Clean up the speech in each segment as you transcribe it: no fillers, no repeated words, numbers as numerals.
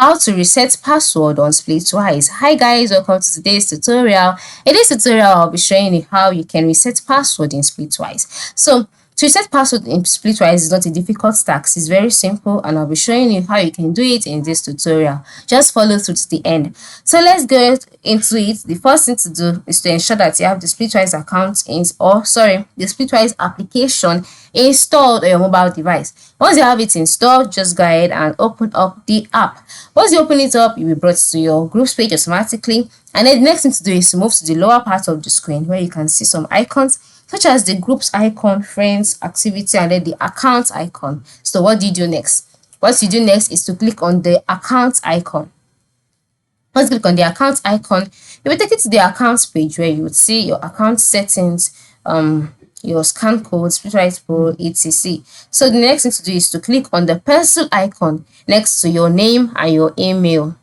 How to reset password on Splitwise. Hi guys, welcome to today's tutorial. In this tutorial, I'll be showing you how you can reset password in Splitwise. So to reset password in Splitwise is not a difficult task. It's very simple, and I'll be showing you how you can do it in this tutorial. Just follow through to the end. So let's go into it. The first thing to do is to ensure that you have the Splitwise account the Splitwise application installed on your mobile device. Once you have it installed, just go ahead and open up the app. Once you open it up, you'll be brought to your groups page automatically, and then the next thing to do is to move to the lower part of the screen where you can see some icons such as the groups icon, friends, activity, and then the account icon. So what do you do next? What you do next is to click on the account icon. Once you click on the account icon, you will take it to the accounts page where you would see your account settings, your scan code, Splitwise Pro, etc. So the next thing to do is to click on the pencil icon next to your name and your email.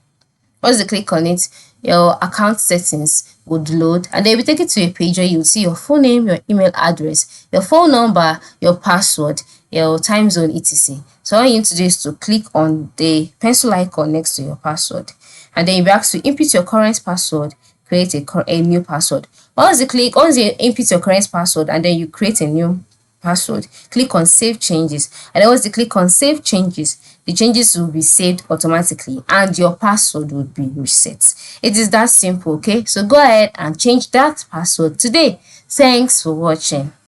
Once you click on it, your account settings would load, and then we take it to a page where you will see your full name, your email address, your phone number, your password, your time zone, etc. So all you need to do is to click on the pencil icon next to your password, and then you'll be asked to input your current password, create a new password. Once you input your current password and then you create a new password, click on save changes, and then once you click on save changes, the changes will be saved automatically and your password will be reset. It is that simple. Okay, so go ahead and change that password today. Thanks for watching.